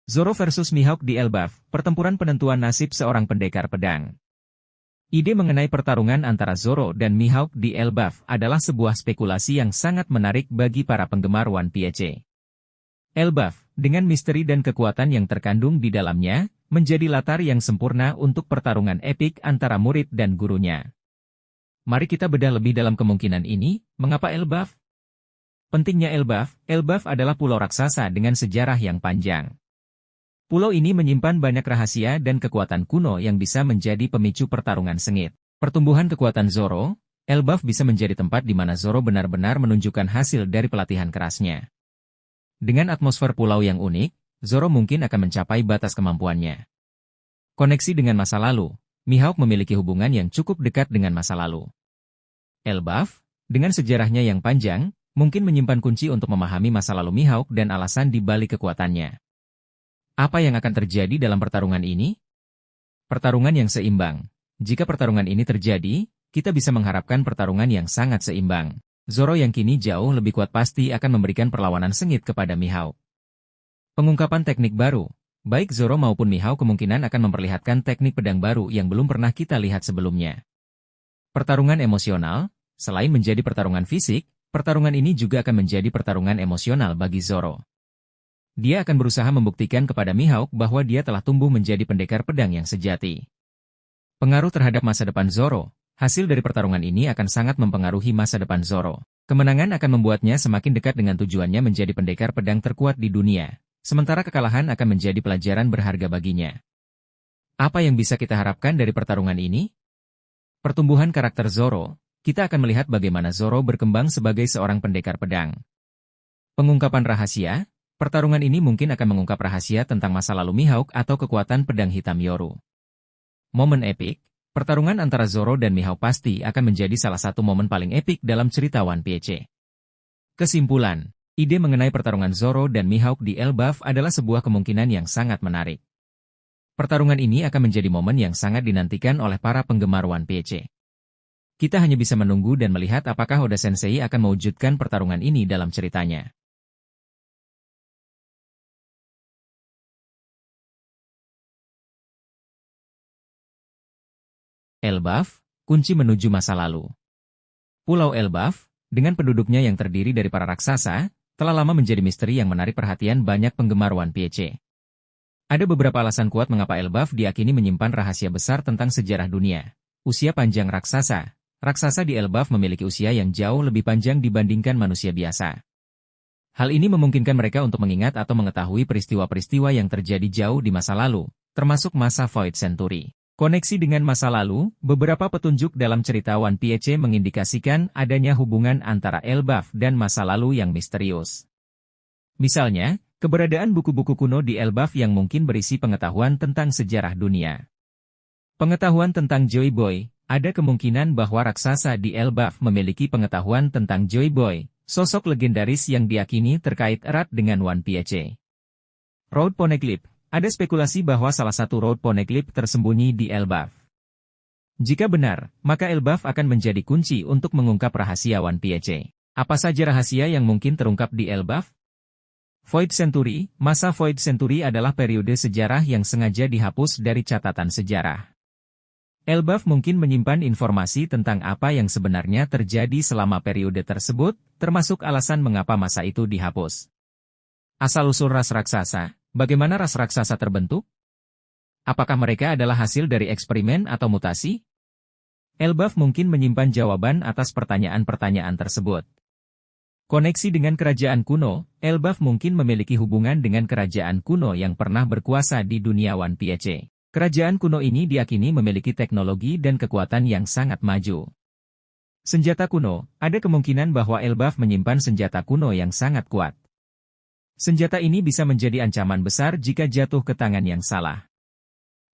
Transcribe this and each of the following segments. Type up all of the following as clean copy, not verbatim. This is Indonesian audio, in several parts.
Zoro versus Mihawk di Elbaf, pertempuran penentuan nasib seorang pendekar pedang. Ide mengenai pertarungan antara Zoro dan Mihawk di Elbaf adalah sebuah spekulasi yang sangat menarik bagi para penggemar One Piece. Elbaf, dengan misteri dan kekuatan yang terkandung di dalamnya, menjadi latar yang sempurna untuk pertarungan epik antara murid dan gurunya. Mari kita bedah lebih dalam kemungkinan ini. Mengapa Elbaf? Pentingnya Elbaf. Elbaf adalah pulau raksasa dengan sejarah yang panjang. Pulau ini menyimpan banyak rahasia dan kekuatan kuno yang bisa menjadi pemicu pertarungan sengit. Pertumbuhan kekuatan Zoro, Elbaf bisa menjadi tempat di mana Zoro benar-benar menunjukkan hasil dari pelatihan kerasnya. Dengan atmosfer pulau yang unik, Zoro mungkin akan mencapai batas kemampuannya. Koneksi dengan masa lalu, Mihawk memiliki hubungan yang cukup dekat dengan masa lalu. Elbaf, dengan sejarahnya yang panjang, mungkin menyimpan kunci untuk memahami masa lalu Mihawk dan alasan di balik kekuatannya. Apa yang akan terjadi dalam pertarungan ini? Pertarungan yang seimbang. Jika pertarungan ini terjadi, kita bisa mengharapkan pertarungan yang sangat seimbang. Zoro yang kini jauh lebih kuat pasti akan memberikan perlawanan sengit kepada Mihawk. Pengungkapan teknik baru. Baik Zoro maupun Mihawk kemungkinan akan memperlihatkan teknik pedang baru yang belum pernah kita lihat sebelumnya. Pertarungan emosional. Selain menjadi pertarungan fisik, pertarungan ini juga akan menjadi pertarungan emosional bagi Zoro. Dia akan berusaha membuktikan kepada Mihawk bahwa dia telah tumbuh menjadi pendekar pedang yang sejati. Pengaruh terhadap masa depan Zoro. Hasil dari pertarungan ini akan sangat mempengaruhi masa depan Zoro. Kemenangan akan membuatnya semakin dekat dengan tujuannya menjadi pendekar pedang terkuat di dunia, sementara kekalahan akan menjadi pelajaran berharga baginya. Apa yang bisa kita harapkan dari pertarungan ini? Pertumbuhan karakter Zoro. Kita akan melihat bagaimana Zoro berkembang sebagai seorang pendekar pedang. Pengungkapan rahasia. Pertarungan ini mungkin akan mengungkap rahasia tentang masa lalu Mihawk atau kekuatan pedang hitam Yoru. Momen epik. Pertarungan antara Zoro dan Mihawk pasti akan menjadi salah satu momen paling epik dalam cerita One Piece. Kesimpulan, ide mengenai pertarungan Zoro dan Mihawk di Elbaf adalah sebuah kemungkinan yang sangat menarik. Pertarungan ini akan menjadi momen yang sangat dinantikan oleh para penggemar One Piece. Kita hanya bisa menunggu dan melihat apakah Oda Sensei akan mewujudkan pertarungan ini dalam ceritanya. Elbaf, kunci menuju masa lalu. Pulau Elbaf, dengan penduduknya yang terdiri dari para raksasa, telah lama menjadi misteri yang menarik perhatian banyak penggemar One Piece. Ada beberapa alasan kuat mengapa Elbaf diakini menyimpan rahasia besar tentang sejarah dunia. Usia panjang raksasa. Raksasa di Elbaf memiliki usia yang jauh lebih panjang dibandingkan manusia biasa. Hal ini memungkinkan mereka untuk mengingat atau mengetahui peristiwa-peristiwa yang terjadi jauh di masa lalu, termasuk masa Void Century. Koneksi dengan masa lalu, beberapa petunjuk dalam cerita One Piece mengindikasikan adanya hubungan antara Elbaf dan masa lalu yang misterius. Misalnya, keberadaan buku-buku kuno di Elbaf yang mungkin berisi pengetahuan tentang sejarah dunia. Pengetahuan tentang Joy Boy, ada kemungkinan bahwa raksasa di Elbaf memiliki pengetahuan tentang Joy Boy, sosok legendaris yang diyakini terkait erat dengan One Piece. Road Poneglyph. Ada spekulasi bahwa salah satu Road Poneglyph tersembunyi di Elbaf. Jika benar, maka Elbaf akan menjadi kunci untuk mengungkap rahasia One Piece. Apa saja rahasia yang mungkin terungkap di Elbaf? Void Century. Masa Void Century adalah periode sejarah yang sengaja dihapus dari catatan sejarah. Elbaf mungkin menyimpan informasi tentang apa yang sebenarnya terjadi selama periode tersebut, termasuk alasan mengapa masa itu dihapus. Asal-usul ras raksasa. Bagaimana ras raksasa terbentuk? Apakah mereka adalah hasil dari eksperimen atau mutasi? Elbaf mungkin menyimpan jawaban atas pertanyaan-pertanyaan tersebut. Koneksi dengan kerajaan kuno. Elbaf mungkin memiliki hubungan dengan kerajaan kuno yang pernah berkuasa di dunia One Piece. Kerajaan kuno ini diyakini memiliki teknologi dan kekuatan yang sangat maju. Senjata kuno. Ada kemungkinan bahwa Elbaf menyimpan senjata kuno yang sangat kuat. Senjata ini bisa menjadi ancaman besar jika jatuh ke tangan yang salah.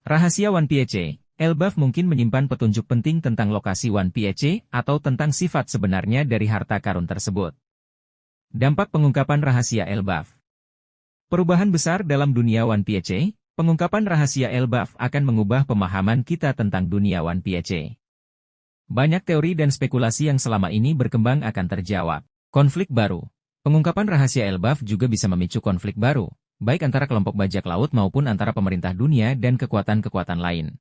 Rahasia One Piece. Elbaf mungkin menyimpan petunjuk penting tentang lokasi One Piece atau tentang sifat sebenarnya dari harta karun tersebut. Dampak pengungkapan rahasia Elbaf. Perubahan besar dalam dunia One Piece. Pengungkapan rahasia Elbaf akan mengubah pemahaman kita tentang dunia One Piece. Banyak teori dan spekulasi yang selama ini berkembang akan terjawab. Konflik baru. Pengungkapan rahasia Elbaf juga bisa memicu konflik baru. baik antara kelompok bajak laut maupun antara pemerintah dunia dan kekuatan-kekuatan lain.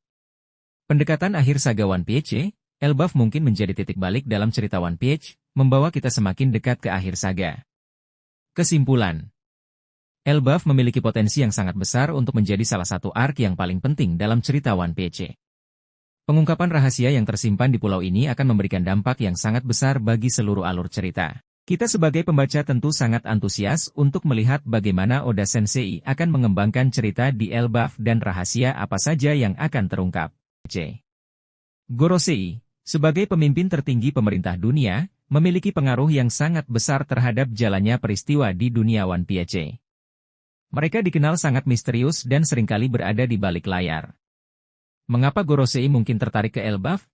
Pendekatan akhir saga One Piece, Elbaf mungkin menjadi titik balik dalam cerita One Piece, membawa kita semakin dekat ke akhir saga. Kesimpulan. Elbaf memiliki potensi yang sangat besar untuk menjadi salah satu arc yang paling penting dalam cerita One Piece. Pengungkapan rahasia yang tersimpan di pulau ini akan memberikan dampak yang sangat besar bagi seluruh alur cerita. Kita sebagai pembaca tentu sangat antusias untuk melihat bagaimana Oda Sensei akan mengembangkan cerita di Elbaf dan rahasia apa saja yang akan terungkap. Gorosei, sebagai pemimpin tertinggi pemerintah dunia, memiliki pengaruh yang sangat besar terhadap jalannya peristiwa di dunia One Piece. Mereka dikenal sangat misterius dan seringkali berada di balik layar. Mengapa Gorosei mungkin tertarik ke Elbaf?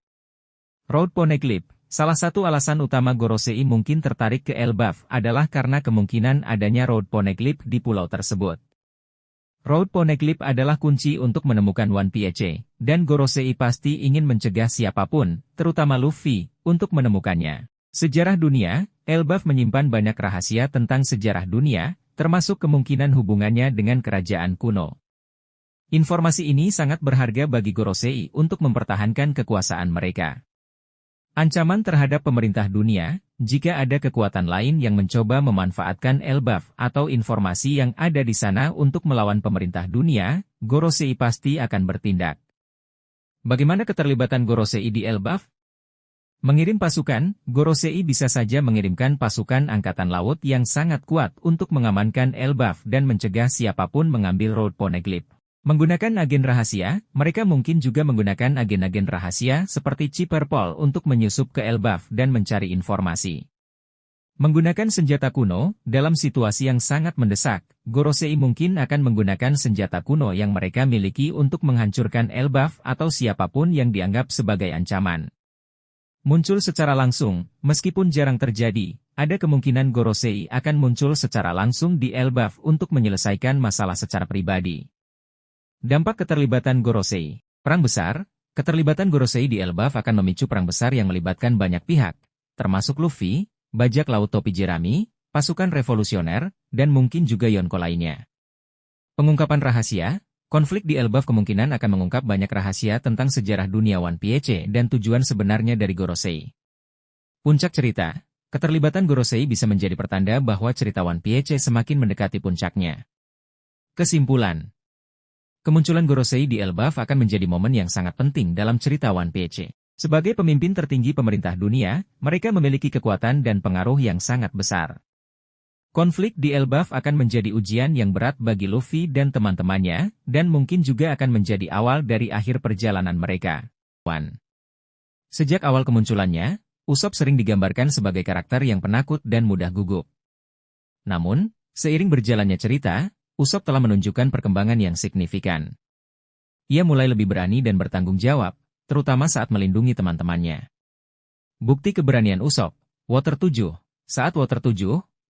Road Poneglyph. Salah satu alasan utama Gorosei mungkin tertarik ke Elbaf adalah karena kemungkinan adanya Road Poneglyph di pulau tersebut. Road Poneglyph adalah kunci untuk menemukan One Piece, dan Gorosei pasti ingin mencegah siapapun, terutama Luffy, untuk menemukannya. Sejarah dunia, Elbaf menyimpan banyak rahasia tentang sejarah dunia, termasuk kemungkinan hubungannya dengan kerajaan kuno. Informasi ini sangat berharga bagi Gorosei untuk mempertahankan kekuasaan mereka. Ancaman terhadap pemerintah dunia, jika ada kekuatan lain yang mencoba memanfaatkan Elbaf atau informasi yang ada di sana untuk melawan pemerintah dunia, Gorosei pasti akan bertindak. Bagaimana keterlibatan Gorosei di Elbaf? Mengirim pasukan, Gorosei bisa saja mengirimkan pasukan angkatan laut yang sangat kuat untuk mengamankan Elbaf dan mencegah siapapun mengambil Road Poneglyph. Menggunakan agen rahasia, mereka mungkin juga menggunakan agen-agen rahasia seperti Chipper Pol untuk menyusup ke Elbaf dan mencari informasi. Menggunakan senjata kuno, dalam situasi yang sangat mendesak, Gorosei mungkin akan menggunakan senjata kuno yang mereka miliki untuk menghancurkan Elbaf atau siapapun yang dianggap sebagai ancaman. Muncul secara langsung, meskipun jarang terjadi, ada kemungkinan Gorosei akan muncul secara langsung di Elbaf untuk menyelesaikan masalah secara pribadi. Dampak keterlibatan Gorosei. Perang besar, keterlibatan Gorosei di Elbaf akan memicu perang besar yang melibatkan banyak pihak, termasuk Luffy, bajak laut topi jerami, pasukan revolusioner, dan mungkin juga Yonko lainnya. Pengungkapan rahasia, konflik di Elbaf kemungkinan akan mengungkap banyak rahasia tentang sejarah dunia One Piece dan tujuan sebenarnya dari Gorosei. Puncak cerita, keterlibatan Gorosei bisa menjadi pertanda bahwa cerita One Piece semakin mendekati puncaknya. Kesimpulan. Kemunculan Gorosei di Elbaf akan menjadi momen yang sangat penting dalam cerita One Piece. Sebagai pemimpin tertinggi pemerintah dunia, mereka memiliki kekuatan dan pengaruh yang sangat besar. Konflik di Elbaf akan menjadi ujian yang berat bagi Luffy dan teman-temannya, dan mungkin juga akan menjadi awal dari akhir perjalanan mereka. Sejak awal kemunculannya, Usopp sering digambarkan sebagai karakter yang penakut dan mudah gugup. Namun, seiring berjalannya cerita, Usopp telah menunjukkan perkembangan yang signifikan. Ia mulai lebih berani dan bertanggung jawab, terutama saat melindungi teman-temannya. Bukti keberanian Usopp, Water 7. Saat Water 7,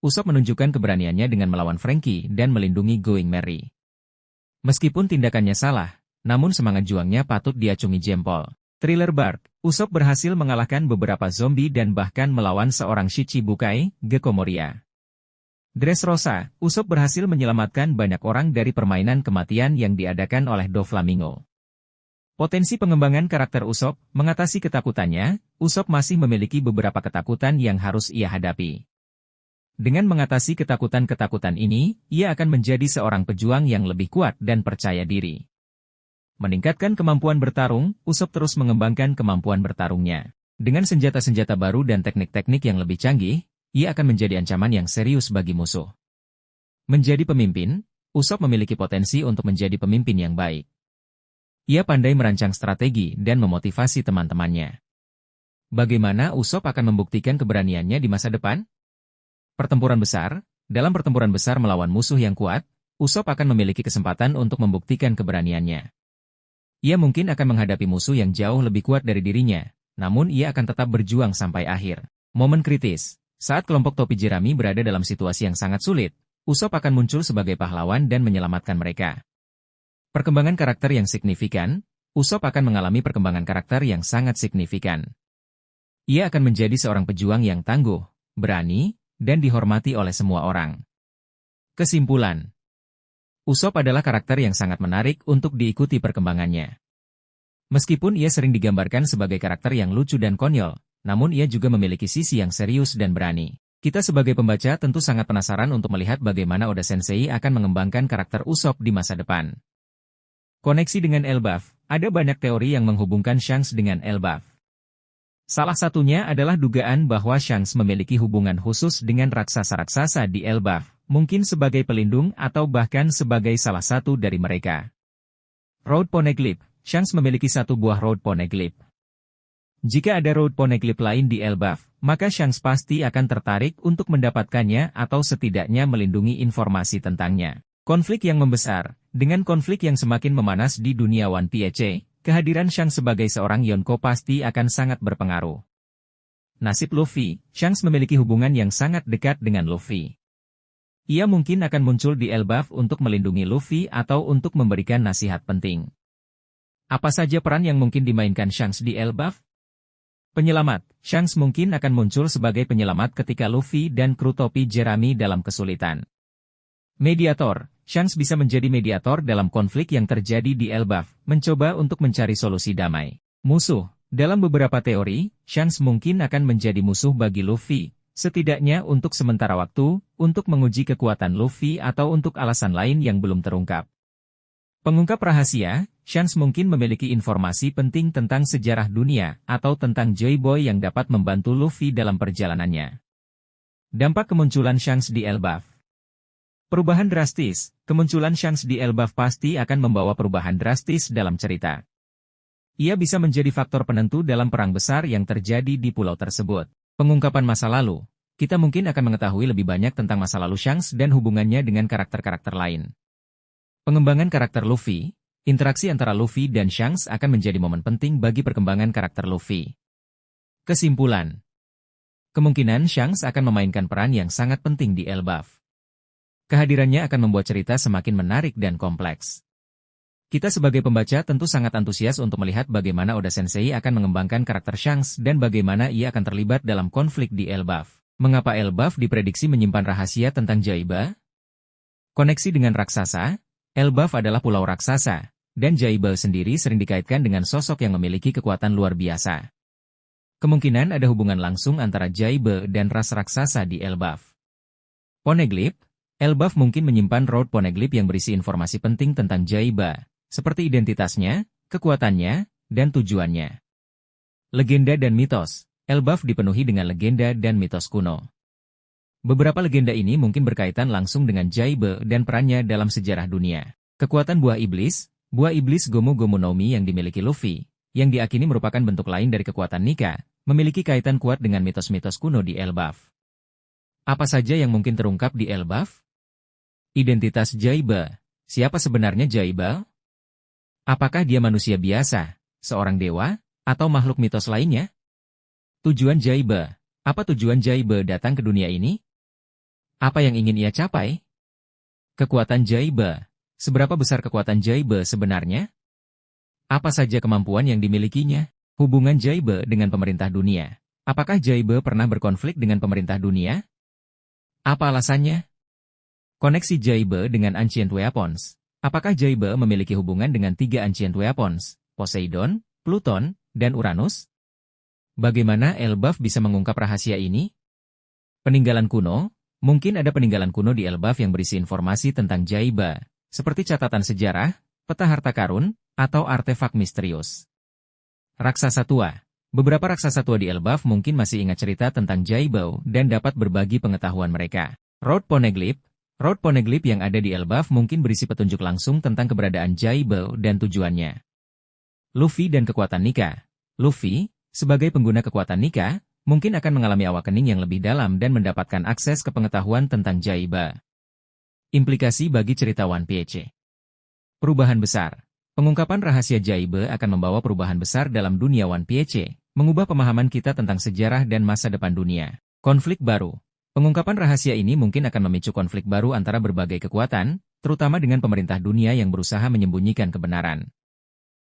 Usopp menunjukkan keberaniannya dengan melawan Franky dan melindungi Going Merry. Meskipun tindakannya salah, namun semangat juangnya patut diacungi jempol. Thriller Bark, Usopp berhasil mengalahkan beberapa zombie dan bahkan melawan seorang Shichibukai, Gecko Moria. Dressrosa, Usopp berhasil menyelamatkan banyak orang dari permainan kematian yang diadakan oleh Doflamingo. Potensi pengembangan karakter Usopp, mengatasi ketakutannya, Usopp masih memiliki beberapa ketakutan yang harus ia hadapi. Dengan mengatasi ketakutan-ketakutan ini, ia akan menjadi seorang pejuang yang lebih kuat dan percaya diri. Meningkatkan kemampuan bertarung, Usopp terus mengembangkan kemampuan bertarungnya. Dengan senjata-senjata baru dan teknik-teknik yang lebih canggih, ia akan menjadi ancaman yang serius bagi musuh. Menjadi pemimpin, Usopp memiliki potensi untuk menjadi pemimpin yang baik. Ia pandai merancang strategi dan memotivasi teman-temannya. Bagaimana Usopp akan membuktikan keberaniannya di masa depan? Pertempuran besar. Dalam pertempuran besar melawan musuh yang kuat, Usopp akan memiliki kesempatan untuk membuktikan keberaniannya. Ia mungkin akan menghadapi musuh yang jauh lebih kuat dari dirinya, namun ia akan tetap berjuang sampai akhir. Momen kritis. Saat kelompok topi jerami berada dalam situasi yang sangat sulit, Usopp akan muncul sebagai pahlawan dan menyelamatkan mereka. Perkembangan karakter yang signifikan, Usopp akan mengalami perkembangan karakter yang sangat signifikan. Ia akan menjadi seorang pejuang yang tangguh, berani, dan dihormati oleh semua orang. Kesimpulan. Usopp adalah karakter yang sangat menarik untuk diikuti perkembangannya. Meskipun ia sering digambarkan sebagai karakter yang lucu dan konyol, namun ia juga memiliki sisi yang serius dan berani. Kita sebagai pembaca tentu sangat penasaran untuk melihat bagaimana Oda Sensei akan mengembangkan karakter Usopp di masa depan. Koneksi dengan Elbaf. Ada banyak teori yang menghubungkan Shanks dengan Elbaf. Salah satunya adalah dugaan bahwa Shanks memiliki hubungan khusus dengan raksasa-raksasa di Elbaf, mungkin sebagai pelindung atau bahkan sebagai salah satu dari mereka. Road Poneglyph. Shanks memiliki satu buah Road Poneglyph. Jika ada Road Poneglyph lain di Elbaf, maka Shanks pasti akan tertarik untuk mendapatkannya atau setidaknya melindungi informasi tentangnya. Konflik yang membesar. Dengan konflik yang semakin memanas di dunia One Piece, kehadiran Shanks sebagai seorang Yonko pasti akan sangat berpengaruh. Nasib Luffy. Shanks memiliki hubungan yang sangat dekat dengan Luffy. Ia mungkin akan muncul di Elbaf untuk melindungi Luffy atau untuk memberikan nasihat penting. Apa saja peran yang mungkin dimainkan Shanks di Elbaf? Penyelamat. Shanks mungkin akan muncul sebagai penyelamat ketika Luffy dan kru topi Jerami dalam kesulitan. Mediator. Shanks bisa menjadi mediator dalam konflik yang terjadi di Elbaf, mencoba untuk mencari solusi damai. Musuh. Dalam beberapa teori, Shanks mungkin akan menjadi musuh bagi Luffy, setidaknya untuk sementara waktu, untuk menguji kekuatan Luffy atau untuk alasan lain yang belum terungkap. Pengungkap rahasia. Shanks mungkin memiliki informasi penting tentang sejarah dunia atau tentang Joy Boy yang dapat membantu Luffy dalam perjalanannya. Dampak kemunculan Shanks di Elbaf. Perubahan drastis. Kemunculan Shanks di Elbaf pasti akan membawa perubahan drastis dalam cerita. Ia bisa menjadi faktor penentu dalam perang besar yang terjadi di pulau tersebut. Pengungkapan masa lalu. Kita mungkin akan mengetahui lebih banyak tentang masa lalu Shanks dan hubungannya dengan karakter-karakter lain. Pengembangan karakter Luffy. Interaksi antara Luffy dan Shanks akan menjadi momen penting bagi perkembangan karakter Luffy. Kesimpulan. Kemungkinan Shanks akan memainkan peran yang sangat penting di Elbaf. Kehadirannya akan membuat cerita semakin menarik dan kompleks. Kita sebagai pembaca tentu sangat antusias untuk melihat bagaimana Oda Sensei akan mengembangkan karakter Shanks dan bagaimana ia akan terlibat dalam konflik di Elbaf. Mengapa Elbaf diprediksi menyimpan rahasia tentang Jaiba? Koneksi dengan raksasa. Elbaf adalah pulau raksasa, dan Jaiba sendiri sering dikaitkan dengan sosok yang memiliki kekuatan luar biasa. Kemungkinan ada hubungan langsung antara Jaiba dan ras raksasa di Elbaf. Poneglyph. Elbaf mungkin menyimpan Road Poneglyph yang berisi informasi penting tentang Jaiba, seperti identitasnya, kekuatannya, dan tujuannya. Legenda dan mitos. Elbaf dipenuhi dengan legenda dan mitos kuno. Beberapa legenda ini mungkin berkaitan langsung dengan Jaiba dan perannya dalam sejarah dunia. Kekuatan buah iblis Gomu Gomu no Mi yang dimiliki Luffy, yang diakini merupakan bentuk lain dari kekuatan Nika, memiliki kaitan kuat dengan mitos-mitos kuno di Elbaf. Apa saja yang mungkin terungkap di Elbaf? Identitas Jaiba. Siapa sebenarnya Jaiba? Apakah dia manusia biasa, seorang dewa, atau makhluk mitos lainnya? Tujuan Jaiba. Apa tujuan Jaiba datang ke dunia ini? Apa yang ingin ia capai? Kekuatan Jaiba. Seberapa besar kekuatan Jaiba sebenarnya? Apa saja kemampuan yang dimilikinya? Hubungan Jaiba dengan pemerintah dunia. Apakah Jaiba pernah berkonflik dengan pemerintah dunia? Apa alasannya? Koneksi Jaiba dengan Ancient Weapons. Apakah Jaiba memiliki hubungan dengan 3 Ancient Weapons, Poseidon, Pluton, dan Uranus? Bagaimana Elbaf bisa mengungkap rahasia ini? Peninggalan kuno. Mungkin ada peninggalan kuno di Elbaf yang berisi informasi tentang Jaiba, seperti catatan sejarah, peta harta karun, atau artefak misterius. Raksasa tua. Beberapa raksasa tua di Elbaf mungkin masih ingat cerita tentang Jaiba dan dapat berbagi pengetahuan mereka. Road Poneglyph. Road Poneglyph yang ada di Elbaf mungkin berisi petunjuk langsung tentang keberadaan Jaiba dan tujuannya. Luffy dan kekuatan Nika. Luffy, sebagai pengguna kekuatan Nika, mungkin akan mengalami awakening yang lebih dalam dan mendapatkan akses ke pengetahuan tentang Jaiba. Implikasi bagi cerita One Piece. Perubahan besar. Pengungkapan rahasia Jaiba akan membawa perubahan besar dalam dunia One Piece, mengubah pemahaman kita tentang sejarah dan masa depan dunia. Konflik baru. Pengungkapan rahasia ini mungkin akan memicu konflik baru antara berbagai kekuatan, terutama dengan pemerintah dunia yang berusaha menyembunyikan kebenaran.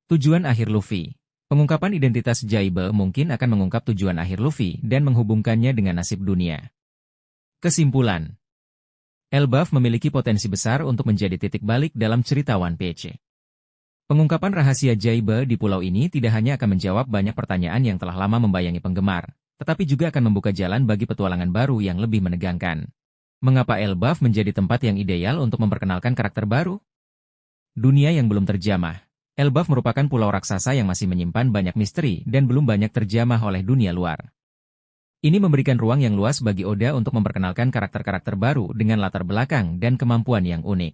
Tujuan akhir Luffy. Pengungkapan identitas Jaiba mungkin akan mengungkap tujuan akhir Luffy dan menghubungkannya dengan nasib dunia. Kesimpulan. Elbaf memiliki potensi besar untuk menjadi titik balik dalam cerita One Piece. Pengungkapan rahasia Jaiba di pulau ini tidak hanya akan menjawab banyak pertanyaan yang telah lama membayangi penggemar, tetapi juga akan membuka jalan bagi petualangan baru yang lebih menegangkan. Mengapa Elbaf menjadi tempat yang ideal untuk memperkenalkan karakter baru? Dunia yang belum terjamah. Elbaf merupakan pulau raksasa yang masih menyimpan banyak misteri dan belum banyak terjamah oleh dunia luar. Ini memberikan ruang yang luas bagi Oda untuk memperkenalkan karakter-karakter baru dengan latar belakang dan kemampuan yang unik.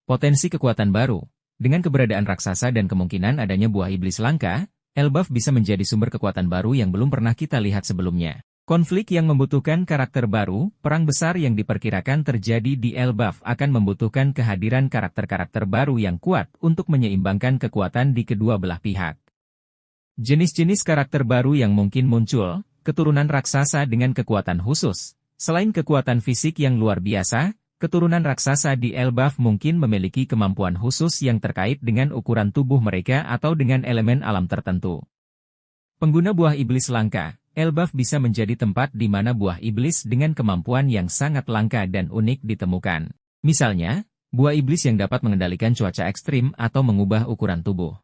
Potensi kekuatan baru. Dengan keberadaan raksasa dan kemungkinan adanya buah iblis langka, Elbaf bisa menjadi sumber kekuatan baru yang belum pernah kita lihat sebelumnya. Konflik yang membutuhkan karakter baru, perang besar yang diperkirakan terjadi di Elbaf akan membutuhkan kehadiran karakter-karakter baru yang kuat untuk menyeimbangkan kekuatan di kedua belah pihak. Jenis-jenis karakter baru yang mungkin muncul, keturunan raksasa dengan kekuatan khusus. Selain kekuatan fisik yang luar biasa, keturunan raksasa di Elbaf mungkin memiliki kemampuan khusus yang terkait dengan ukuran tubuh mereka atau dengan elemen alam tertentu. Pengguna buah iblis langka, Elbaf bisa menjadi tempat di mana buah iblis dengan kemampuan yang sangat langka dan unik ditemukan. Misalnya, buah iblis yang dapat mengendalikan cuaca ekstrim atau mengubah ukuran tubuh.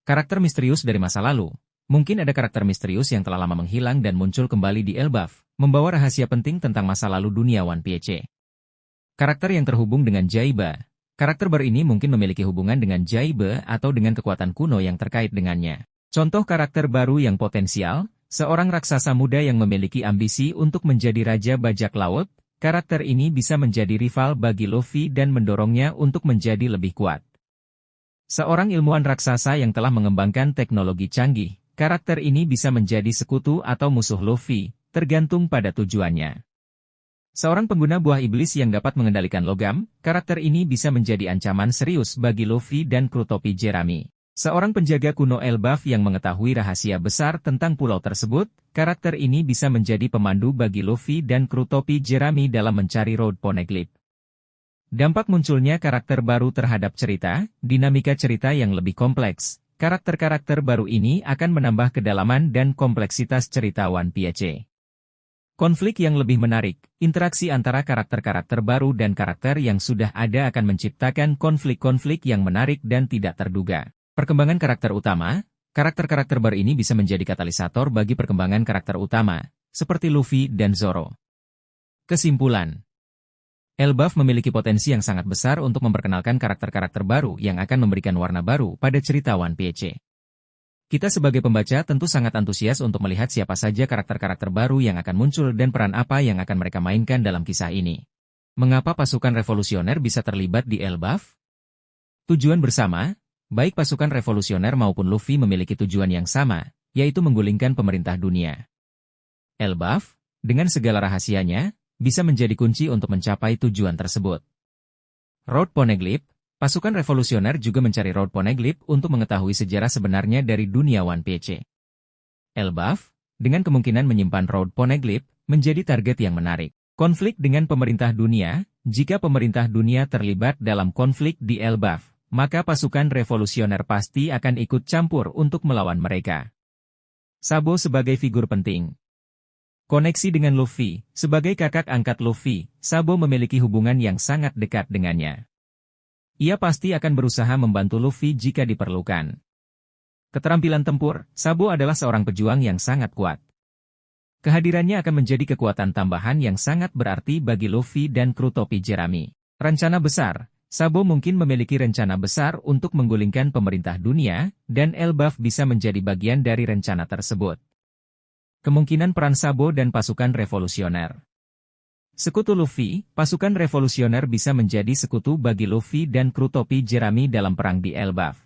Karakter misterius dari masa lalu. Mungkin ada karakter misterius yang telah lama menghilang dan muncul kembali di Elbaf, membawa rahasia penting tentang masa lalu dunia One Piece. Karakter yang terhubung dengan Jaiba. Karakter baru ini mungkin memiliki hubungan dengan Jaiba atau dengan kekuatan kuno yang terkait dengannya. Contoh karakter baru yang potensial, seorang raksasa muda yang memiliki ambisi untuk menjadi Raja Bajak Laut. Karakter ini bisa menjadi rival bagi Luffy dan mendorongnya untuk menjadi lebih kuat. Seorang ilmuwan raksasa yang telah mengembangkan teknologi canggih. Karakter ini bisa menjadi sekutu atau musuh Luffy, tergantung pada tujuannya. Seorang pengguna buah iblis yang dapat mengendalikan logam, karakter ini bisa menjadi ancaman serius bagi Luffy dan kru topi Jerami. Seorang penjaga kuno Elbaf yang mengetahui rahasia besar tentang pulau tersebut, karakter ini bisa menjadi pemandu bagi Luffy dan kru topi Jerami dalam mencari Road Poneglyph. Dampak munculnya karakter baru terhadap cerita, dinamika cerita yang lebih kompleks. Karakter-karakter baru ini akan menambah kedalaman dan kompleksitas cerita One Piece. Konflik yang lebih menarik, interaksi antara karakter-karakter baru dan karakter yang sudah ada akan menciptakan konflik-konflik yang menarik dan tidak terduga. Perkembangan karakter utama, karakter-karakter baru ini bisa menjadi katalisator bagi perkembangan karakter utama, seperti Luffy dan Zoro. Kesimpulan, Elbaf memiliki potensi yang sangat besar untuk memperkenalkan karakter-karakter baru yang akan memberikan warna baru pada cerita One Piece. Kita sebagai pembaca tentu sangat antusias untuk melihat siapa saja karakter-karakter baru yang akan muncul dan peran apa yang akan mereka mainkan dalam kisah ini. Mengapa pasukan revolusioner bisa terlibat di Elbaf? Tujuan bersama, baik pasukan revolusioner maupun Luffy memiliki tujuan yang sama, yaitu menggulingkan pemerintah dunia. Elbaf, dengan segala rahasianya, bisa menjadi kunci untuk mencapai tujuan tersebut. Road Poneglyph. Pasukan revolusioner juga mencari Road Poneglyph untuk mengetahui sejarah sebenarnya dari dunia One Piece. Elbaf, dengan kemungkinan menyimpan Road Poneglyph, menjadi target yang menarik. Konflik dengan pemerintah dunia. Jika pemerintah dunia terlibat dalam konflik di Elbaf, maka pasukan revolusioner pasti akan ikut campur untuk melawan mereka. Sabo sebagai figur penting. Koneksi dengan Luffy. Sebagai kakak angkat Luffy, Sabo memiliki hubungan yang sangat dekat dengannya. Ia pasti akan berusaha membantu Luffy jika diperlukan. Keterampilan tempur, Sabo adalah seorang pejuang yang sangat kuat. Kehadirannya akan menjadi kekuatan tambahan yang sangat berarti bagi Luffy dan kru topi Jerami. Rencana besar, Sabo mungkin memiliki rencana besar untuk menggulingkan pemerintah dunia, dan Elbaf bisa menjadi bagian dari rencana tersebut. Kemungkinan peran Sabo dan pasukan revolusioner. Sekutu Luffy, pasukan revolusioner bisa menjadi sekutu bagi Luffy dan kru topi Jerami dalam perang di Elbaf.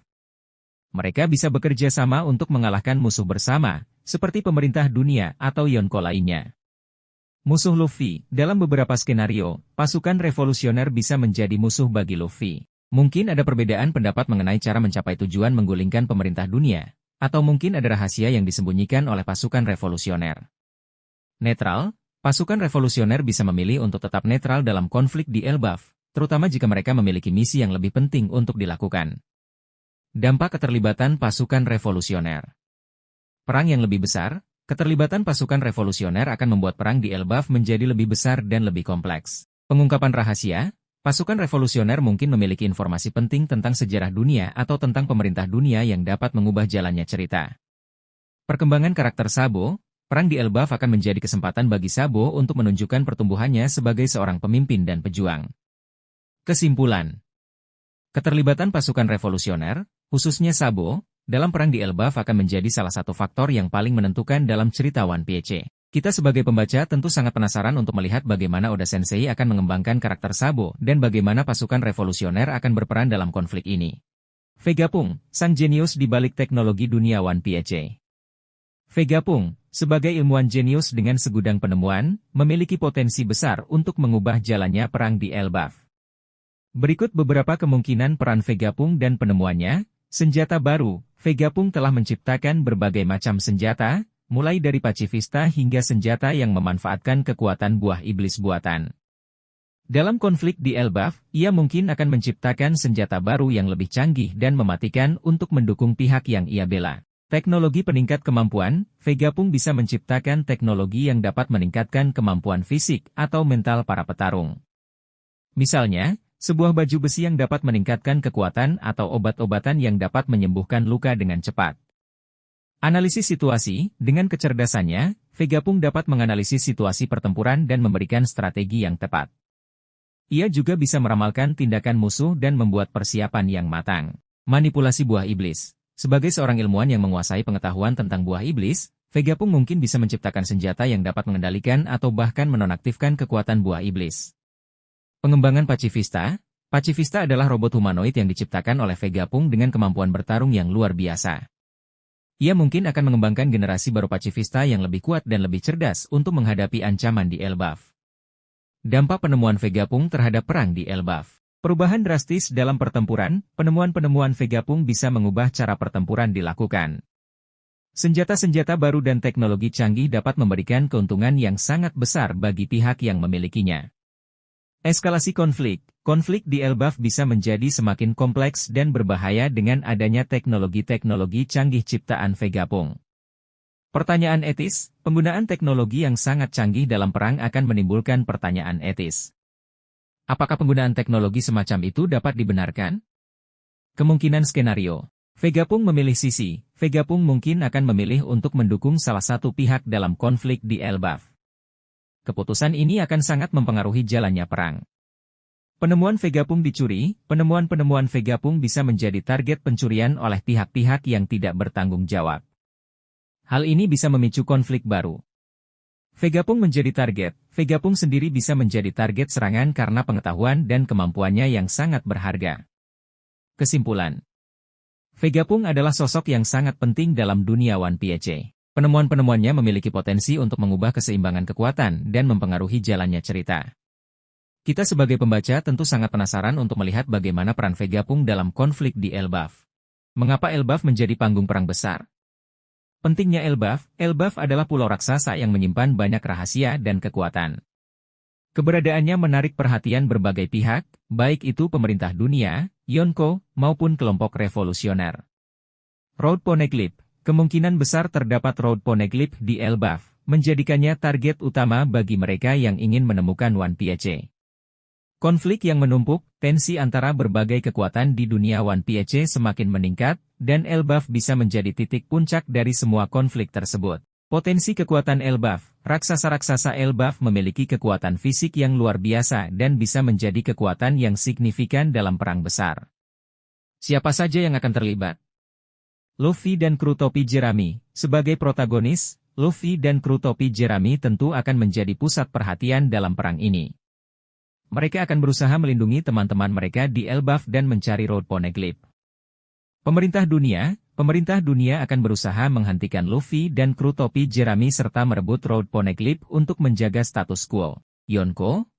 Mereka bisa bekerja sama untuk mengalahkan musuh bersama, seperti pemerintah dunia atau Yonko lainnya. Musuh Luffy, dalam beberapa skenario, pasukan revolusioner bisa menjadi musuh bagi Luffy. Mungkin ada perbedaan pendapat mengenai cara mencapai tujuan menggulingkan pemerintah dunia, atau mungkin ada rahasia yang disembunyikan oleh pasukan revolusioner. Netral. Pasukan revolusioner bisa memilih untuk tetap netral dalam konflik di Elbaf, terutama jika mereka memiliki misi yang lebih penting untuk dilakukan. Dampak keterlibatan pasukan revolusioner. Perang yang lebih besar, keterlibatan pasukan revolusioner akan membuat perang di Elbaf menjadi lebih besar dan lebih kompleks. Pengungkapan rahasia, pasukan revolusioner mungkin memiliki informasi penting tentang sejarah dunia atau tentang pemerintah dunia yang dapat mengubah jalannya cerita. Perkembangan karakter Sabo, perang di Elbaf akan menjadi kesempatan bagi Sabo untuk menunjukkan pertumbuhannya sebagai seorang pemimpin dan pejuang. Kesimpulan. Keterlibatan pasukan revolusioner, khususnya Sabo, dalam perang di Elbaf akan menjadi salah satu faktor yang paling menentukan dalam cerita One Piece. Kita sebagai pembaca tentu sangat penasaran untuk melihat bagaimana Oda Sensei akan mengembangkan karakter Sabo dan bagaimana pasukan revolusioner akan berperan dalam konflik ini. Vegapunk, sang jenius di balik teknologi dunia One Piece. Vegapunk, sebagai ilmuwan jenius dengan segudang penemuan, memiliki potensi besar untuk mengubah jalannya perang di Elbaf. Berikut beberapa kemungkinan peran Vegapunk dan penemuannya. Senjata baru, Vegapunk telah menciptakan berbagai macam senjata, mulai dari pacifista hingga senjata yang memanfaatkan kekuatan buah iblis buatan. Dalam konflik di Elbaf, ia mungkin akan menciptakan senjata baru yang lebih canggih dan mematikan untuk mendukung pihak yang ia bela. Teknologi peningkat kemampuan, Vegapunk bisa menciptakan teknologi yang dapat meningkatkan kemampuan fisik atau mental para petarung. Misalnya, sebuah baju besi yang dapat meningkatkan kekuatan atau obat-obatan yang dapat menyembuhkan luka dengan cepat. Analisis situasi, dengan kecerdasannya, Vegapunk dapat menganalisis situasi pertempuran dan memberikan strategi yang tepat. Ia juga bisa meramalkan tindakan musuh dan membuat persiapan yang matang. Manipulasi buah iblis. Sebagai seorang ilmuwan yang menguasai pengetahuan tentang buah iblis, Vegapunk mungkin bisa menciptakan senjata yang dapat mengendalikan atau bahkan menonaktifkan kekuatan buah iblis. Pengembangan pacifista. Pacifista adalah robot humanoid yang diciptakan oleh Vegapunk dengan kemampuan bertarung yang luar biasa. Ia mungkin akan mengembangkan generasi baru pacifista yang lebih kuat dan lebih cerdas untuk menghadapi ancaman di Elbaf. Dampak penemuan Vegapunk terhadap perang di Elbaf. Perubahan drastis dalam pertempuran, penemuan-penemuan Vegapunk bisa mengubah cara pertempuran dilakukan. Senjata-senjata baru dan teknologi canggih dapat memberikan keuntungan yang sangat besar bagi pihak yang memilikinya. Eskalasi konflik. Konflik di Elbaf bisa menjadi semakin kompleks dan berbahaya dengan adanya teknologi-teknologi canggih ciptaan Vegapunk. Pertanyaan etis, penggunaan teknologi yang sangat canggih dalam perang akan menimbulkan pertanyaan etis. Apakah penggunaan teknologi semacam itu dapat dibenarkan? Kemungkinan skenario. Vegapunk memilih sisi. Vegapunk mungkin akan memilih untuk mendukung salah satu pihak dalam konflik di Elbaf. Keputusan ini akan sangat mempengaruhi jalannya perang. Penemuan Vegapunk dicuri, penemuan-penemuan Vegapunk bisa menjadi target pencurian oleh pihak-pihak yang tidak bertanggung jawab. Hal ini bisa memicu konflik baru. Vegapunk menjadi target, Vegapunk sendiri bisa menjadi target serangan karena pengetahuan dan kemampuannya yang sangat berharga. Kesimpulan. Vegapunk adalah sosok yang sangat penting dalam dunia One Piece. Penemuan-penemuannya memiliki potensi untuk mengubah keseimbangan kekuatan dan mempengaruhi jalannya cerita. Kita sebagai pembaca tentu sangat penasaran untuk melihat bagaimana peran Vegapunk dalam konflik di Elbaf. Mengapa Elbaf menjadi panggung perang besar? Pentingnya Elbaf. Elbaf adalah pulau raksasa yang menyimpan banyak rahasia dan kekuatan. Keberadaannya menarik perhatian berbagai pihak, baik itu pemerintah dunia, Yonko, maupun kelompok revolusioner. Road Poneglyph. Kemungkinan besar terdapat Road Poneglyph di Elbaf, menjadikannya target utama bagi mereka yang ingin menemukan One Piece. Konflik yang menumpuk, tensi antara berbagai kekuatan di dunia One Piece semakin meningkat, dan Elbaf bisa menjadi titik puncak dari semua konflik tersebut. Potensi kekuatan Elbaf. Raksasa-raksasa Elbaf memiliki kekuatan fisik yang luar biasa dan bisa menjadi kekuatan yang signifikan dalam perang besar. Siapa saja yang akan terlibat? Luffy dan kru topi jerami. Sebagai protagonis, Luffy dan kru topi jerami tentu akan menjadi pusat perhatian dalam perang ini. Mereka akan berusaha melindungi teman-teman mereka di Elbaf dan mencari Road Poneglyph. Pemerintah dunia akan berusaha menghentikan Luffy dan kru topi jerami serta merebut Road Poneglyph untuk menjaga status quo. Yonko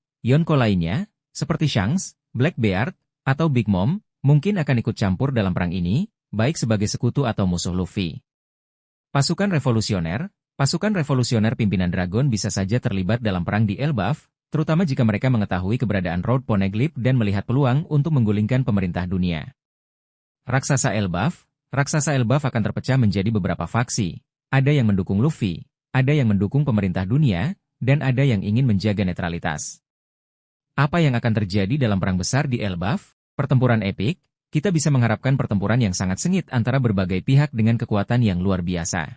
lainnya, seperti Shanks, Blackbeard, atau Big Mom, mungkin akan ikut campur dalam perang ini, baik sebagai sekutu atau musuh Luffy. Pasukan revolusioner pimpinan Dragon bisa saja terlibat dalam perang di Elbaf, terutama jika mereka mengetahui keberadaan Road Poneglyph dan melihat peluang untuk menggulingkan pemerintah dunia. Raksasa Elbaf akan terpecah menjadi beberapa faksi. Ada yang mendukung Luffy, ada yang mendukung pemerintah dunia, dan ada yang ingin menjaga netralitas. Apa yang akan terjadi dalam perang besar di Elbaf? Pertempuran epik, kita bisa mengharapkan pertempuran yang sangat sengit antara berbagai pihak dengan kekuatan yang luar biasa.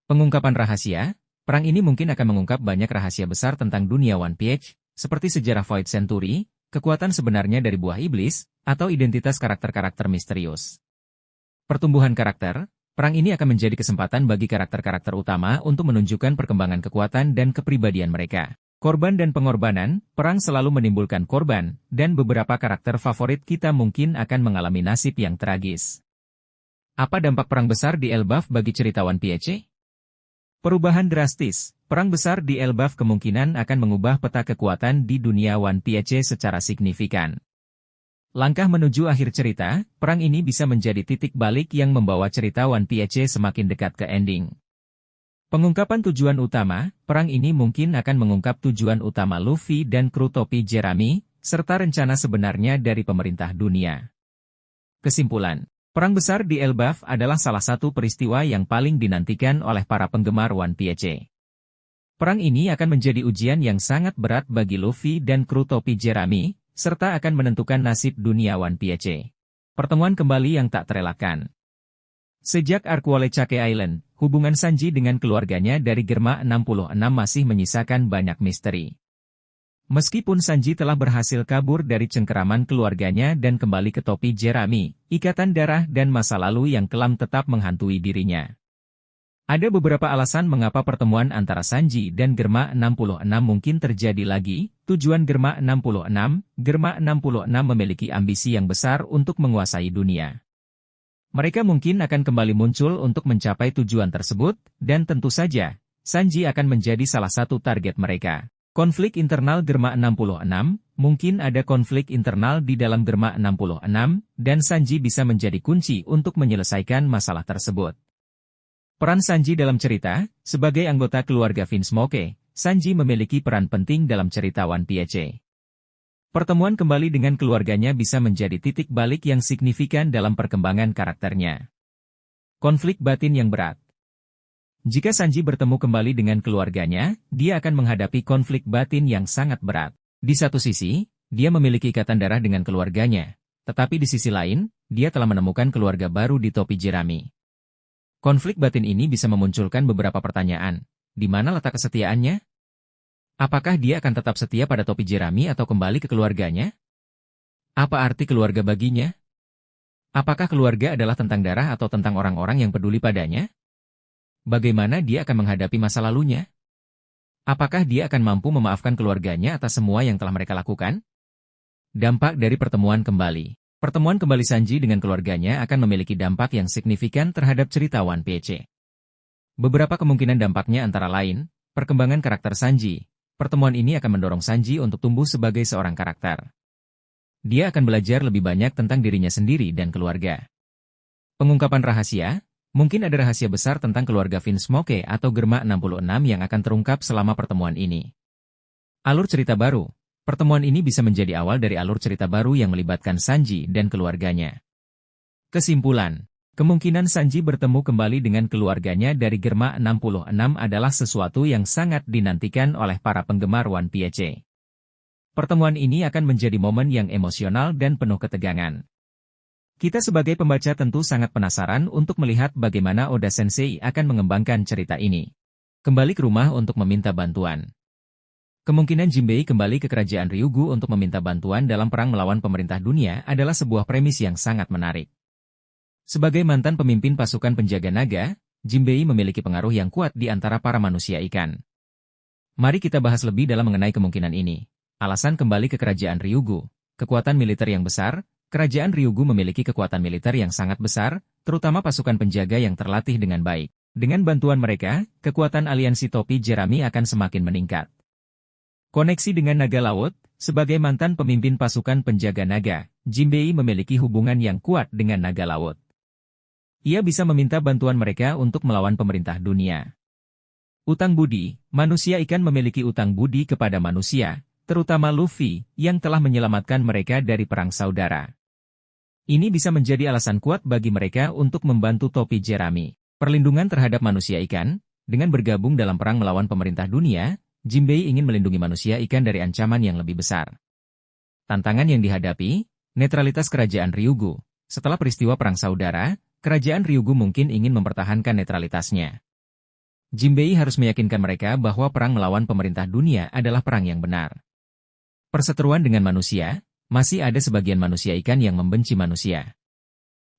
Pengungkapan rahasia, perang ini mungkin akan mengungkap banyak rahasia besar tentang dunia One Piece, seperti sejarah Void Century, kekuatan sebenarnya dari buah iblis, atau identitas karakter-karakter misterius. Pertumbuhan karakter, perang ini akan menjadi kesempatan bagi karakter-karakter utama untuk menunjukkan perkembangan kekuatan dan kepribadian mereka. Korban dan pengorbanan, perang selalu menimbulkan korban, dan beberapa karakter favorit kita mungkin akan mengalami nasib yang tragis. Apa dampak perang besar di Elbaf bagi cerita One Piece? Perubahan drastis, perang besar di Elbaf kemungkinan akan mengubah peta kekuatan di dunia One Piece secara signifikan. Langkah menuju akhir cerita, perang ini bisa menjadi titik balik yang membawa cerita One Piece semakin dekat ke ending. Pengungkapan tujuan utama, perang ini mungkin akan mengungkap tujuan utama Luffy dan kru topi Jerami, serta rencana sebenarnya dari pemerintah dunia. Kesimpulan, perang besar di Elbaf adalah salah satu peristiwa yang paling dinantikan oleh para penggemar One Piece. Perang ini akan menjadi ujian yang sangat berat bagi Luffy dan kru topi Jerami, serta akan menentukan nasib dunia One Piece. Pertemuan kembali yang tak terelakkan. Sejak arc Whole Cake Island, hubungan Sanji dengan keluarganya dari Germa 66 masih menyisakan banyak misteri. Meskipun Sanji telah berhasil kabur dari cengkeraman keluarganya dan kembali ke topi Jerami, ikatan darah dan masa lalu yang kelam tetap menghantui dirinya. Ada beberapa alasan mengapa pertemuan antara Sanji dan Germa 66 mungkin terjadi lagi. Tujuan Germa 66 memiliki ambisi yang besar untuk menguasai dunia. Mereka mungkin akan kembali muncul untuk mencapai tujuan tersebut, dan tentu saja, Sanji akan menjadi salah satu target mereka. Konflik internal Germa 66, mungkin ada konflik internal di dalam Germa 66, dan Sanji bisa menjadi kunci untuk menyelesaikan masalah tersebut. Peran Sanji dalam cerita, sebagai anggota keluarga Vinsmoke, Sanji memiliki peran penting dalam cerita One Piece. Pertemuan kembali dengan keluarganya bisa menjadi titik balik yang signifikan dalam perkembangan karakternya. Konflik batin yang berat. Jika Sanji bertemu kembali dengan keluarganya, dia akan menghadapi konflik batin yang sangat berat. Di satu sisi, dia memiliki ikatan darah dengan keluarganya, tetapi di sisi lain, dia telah menemukan keluarga baru di topi Jerami. Konflik batin ini bisa memunculkan beberapa pertanyaan. Di mana letak kesetiaannya? Apakah dia akan tetap setia pada topi Jerami atau kembali ke keluarganya? Apa arti keluarga baginya? Apakah keluarga adalah tentang darah atau tentang orang-orang yang peduli padanya? Bagaimana dia akan menghadapi masa lalunya? Apakah dia akan mampu memaafkan keluarganya atas semua yang telah mereka lakukan? Dampak dari pertemuan kembali. Pertemuan kembali Sanji dengan keluarganya akan memiliki dampak yang signifikan terhadap cerita One Piece. Beberapa kemungkinan dampaknya antara lain, perkembangan karakter Sanji. Pertemuan ini akan mendorong Sanji untuk tumbuh sebagai seorang karakter. Dia akan belajar lebih banyak tentang dirinya sendiri dan keluarga. Pengungkapan rahasia, mungkin ada rahasia besar tentang keluarga Vinsmoke atau Germa 66 yang akan terungkap selama pertemuan ini. Alur cerita baru, pertemuan ini bisa menjadi awal dari alur cerita baru yang melibatkan Sanji dan keluarganya. Kesimpulan. Kemungkinan Sanji bertemu kembali dengan keluarganya dari Germa 66 adalah sesuatu yang sangat dinantikan oleh para penggemar One Piece. Pertemuan ini akan menjadi momen yang emosional dan penuh ketegangan. Kita sebagai pembaca tentu sangat penasaran untuk melihat bagaimana Oda Sensei akan mengembangkan cerita ini. Kembali ke rumah untuk meminta bantuan. Kemungkinan Jinbei kembali ke kerajaan Ryugu untuk meminta bantuan dalam perang melawan pemerintah dunia adalah sebuah premis yang sangat menarik. Sebagai mantan pemimpin pasukan penjaga naga, Jinbei memiliki pengaruh yang kuat di antara para manusia ikan. Mari kita bahas lebih dalam mengenai kemungkinan ini. Alasan kembali ke kerajaan Ryugu. Kekuatan militer yang besar, kerajaan Ryugu memiliki kekuatan militer yang sangat besar, terutama pasukan penjaga yang terlatih dengan baik. Dengan bantuan mereka, kekuatan aliansi topi Jerami akan semakin meningkat. Koneksi dengan naga laut, sebagai mantan pemimpin pasukan penjaga naga, Jinbei memiliki hubungan yang kuat dengan naga laut. Ia bisa meminta bantuan mereka untuk melawan pemerintah dunia. Utang budi, manusia ikan memiliki utang budi kepada manusia, terutama Luffy, yang telah menyelamatkan mereka dari perang saudara. Ini bisa menjadi alasan kuat bagi mereka untuk membantu topi Jerami. Perlindungan terhadap manusia ikan, dengan bergabung dalam perang melawan pemerintah dunia, Jinbei ingin melindungi manusia ikan dari ancaman yang lebih besar. Tantangan yang dihadapi, netralitas kerajaan Ryugu. Setelah peristiwa Perang Saudara, kerajaan Ryugu mungkin ingin mempertahankan netralitasnya. Jinbei harus meyakinkan mereka bahwa perang melawan pemerintah dunia adalah perang yang benar. Perseteruan dengan manusia, masih ada sebagian manusia ikan yang membenci manusia.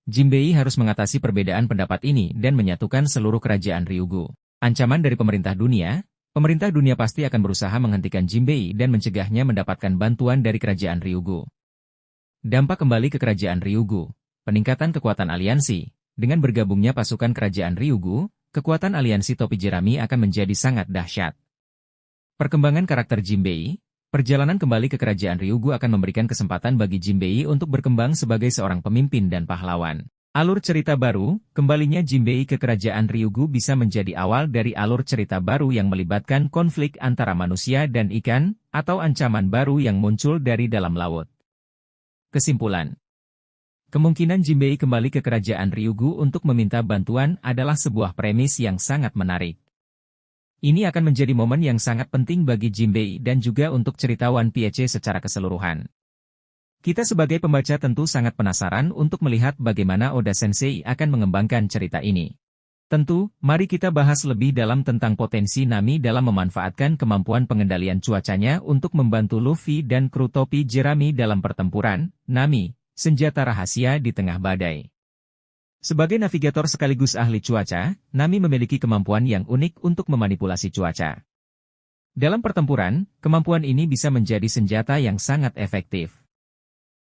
Jinbei harus mengatasi perbedaan pendapat ini dan menyatukan seluruh kerajaan Ryugu. Ancaman dari pemerintah dunia pasti akan berusaha menghentikan Jinbei dan mencegahnya mendapatkan bantuan dari kerajaan Ryugu. Dampak kembali ke kerajaan Ryugu, peningkatan kekuatan aliansi. Dengan bergabungnya pasukan kerajaan Ryugu, kekuatan aliansi topi jerami akan menjadi sangat dahsyat. Perkembangan karakter Jinbei, perjalanan kembali ke kerajaan Ryugu akan memberikan kesempatan bagi Jinbei untuk berkembang sebagai seorang pemimpin dan pahlawan. Alur cerita baru, kembalinya Jinbei ke kerajaan Ryugu bisa menjadi awal dari alur cerita baru yang melibatkan konflik antara manusia dan ikan, atau ancaman baru yang muncul dari dalam laut. Kesimpulan. Kemungkinan Jinbei kembali ke kerajaan Ryugu untuk meminta bantuan adalah sebuah premis yang sangat menarik. Ini akan menjadi momen yang sangat penting bagi Jinbei dan juga untuk cerita One Piece secara keseluruhan. Kita sebagai pembaca tentu sangat penasaran untuk melihat bagaimana Oda Sensei akan mengembangkan cerita ini. Tentu, mari kita bahas lebih dalam tentang potensi Nami dalam memanfaatkan kemampuan pengendalian cuacanya untuk membantu Luffy dan kru topi jerami dalam pertempuran. Nami, senjata rahasia di tengah badai. Sebagai navigator sekaligus ahli cuaca, Nami memiliki kemampuan yang unik untuk memanipulasi cuaca. Dalam pertempuran, kemampuan ini bisa menjadi senjata yang sangat efektif.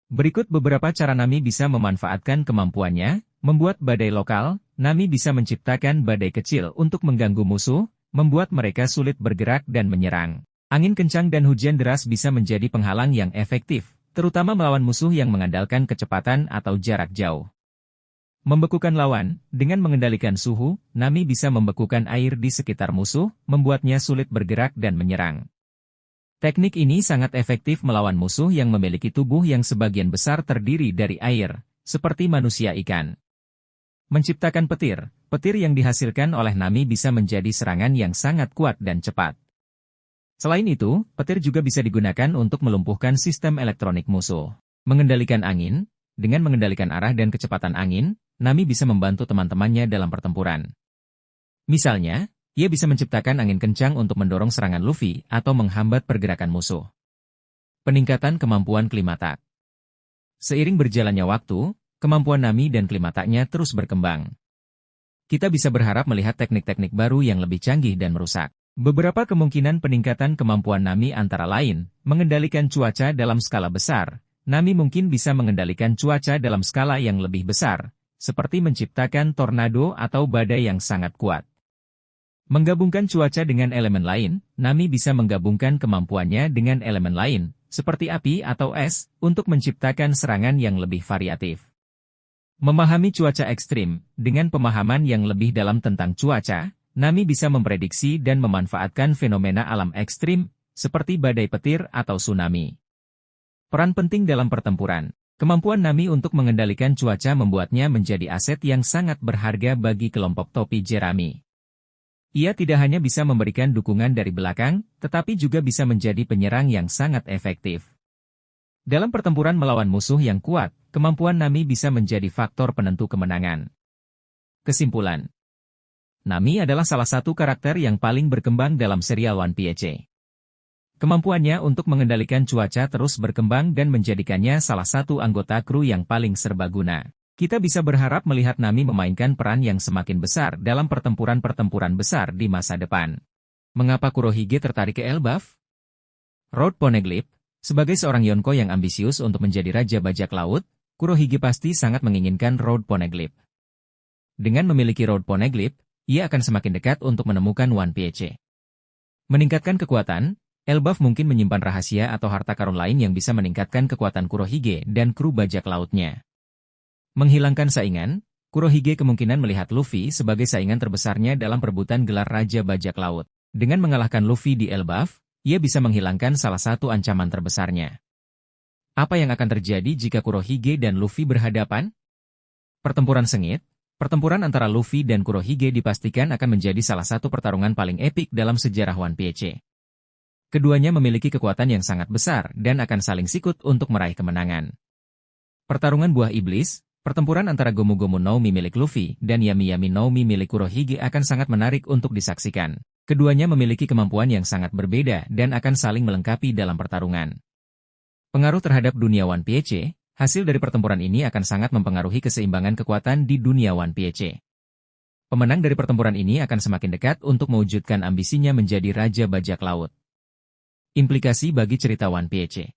Berikut beberapa cara Nami bisa memanfaatkan kemampuannya, membuat badai lokal. Nami bisa menciptakan badai kecil untuk mengganggu musuh, membuat mereka sulit bergerak dan menyerang. Angin kencang dan hujan deras bisa menjadi penghalang yang efektif, terutama melawan musuh yang mengandalkan kecepatan atau jarak jauh. Membekukan lawan, dengan mengendalikan suhu, Nami bisa membekukan air di sekitar musuh, membuatnya sulit bergerak dan menyerang. Teknik ini sangat efektif melawan musuh yang memiliki tubuh yang sebagian besar terdiri dari air, seperti manusia ikan. Menciptakan petir yang dihasilkan oleh Nami bisa menjadi serangan yang sangat kuat dan cepat. Selain itu, petir juga bisa digunakan untuk melumpuhkan sistem elektronik musuh. Mengendalikan angin, dengan mengendalikan arah dan kecepatan angin, Nami bisa membantu teman-temannya dalam pertempuran. Misalnya, ia bisa menciptakan angin kencang untuk mendorong serangan Luffy atau menghambat pergerakan musuh. Peningkatan kemampuan Klimatak. Seiring berjalannya waktu, kemampuan Nami dan Klimataknya terus berkembang. Kita bisa berharap melihat teknik-teknik baru yang lebih canggih dan merusak. Beberapa kemungkinan peningkatan kemampuan Nami antara lain, mengendalikan cuaca dalam skala besar. Nami mungkin bisa mengendalikan cuaca dalam skala yang lebih besar, seperti menciptakan tornado atau badai yang sangat kuat. Menggabungkan cuaca dengan elemen lain, Nami bisa menggabungkan kemampuannya dengan elemen lain, seperti api atau es, untuk menciptakan serangan yang lebih variatif. Memahami cuaca ekstrim, dengan pemahaman yang lebih dalam tentang cuaca, Nami bisa memprediksi dan memanfaatkan fenomena alam ekstrim, seperti badai petir atau tsunami. Peran penting dalam pertempuran. Kemampuan Nami untuk mengendalikan cuaca membuatnya menjadi aset yang sangat berharga bagi kelompok topi jerami. Ia tidak hanya bisa memberikan dukungan dari belakang, tetapi juga bisa menjadi penyerang yang sangat efektif. Dalam pertempuran melawan musuh yang kuat, kemampuan Nami bisa menjadi faktor penentu kemenangan. Kesimpulan. Nami adalah salah satu karakter yang paling berkembang dalam serial One Piece. Kemampuannya untuk mengendalikan cuaca terus berkembang dan menjadikannya salah satu anggota kru yang paling serbaguna. Kita bisa berharap melihat Nami memainkan peran yang semakin besar dalam pertempuran-pertempuran besar di masa depan. Mengapa Kurohige tertarik ke Elbaf? Road Poneglyph, sebagai seorang Yonko yang ambisius untuk menjadi Raja Bajak Laut, Kurohige pasti sangat menginginkan Road Poneglyph. Dengan memiliki Road Poneglyph, ia akan semakin dekat untuk menemukan One Piece. Meningkatkan kekuatan, Elbaf mungkin menyimpan rahasia atau harta karun lain yang bisa meningkatkan kekuatan Kurohige dan kru bajak lautnya. Menghilangkan saingan, Kurohige kemungkinan melihat Luffy sebagai saingan terbesarnya dalam perebutan gelar Raja Bajak Laut. Dengan mengalahkan Luffy di Elbaf, ia bisa menghilangkan salah satu ancaman terbesarnya. Apa yang akan terjadi jika Kurohige dan Luffy berhadapan? Pertempuran sengit. Pertempuran antara Luffy dan Kurohige dipastikan akan menjadi salah satu pertarungan paling epik dalam sejarah One Piece. Keduanya memiliki kekuatan yang sangat besar dan akan saling sikut untuk meraih kemenangan. Pertarungan buah iblis, pertempuran antara Gomu Gomu no Mi milik Luffy dan Yami Yami no Mi milik Kurohige akan sangat menarik untuk disaksikan. Keduanya memiliki kemampuan yang sangat berbeda dan akan saling melengkapi dalam pertarungan. Pengaruh terhadap dunia One Piece, hasil dari pertempuran ini akan sangat mempengaruhi keseimbangan kekuatan di dunia One Piece. Pemenang dari pertempuran ini akan semakin dekat untuk mewujudkan ambisinya menjadi Raja Bajak Laut. Implikasi bagi cerita One Piece.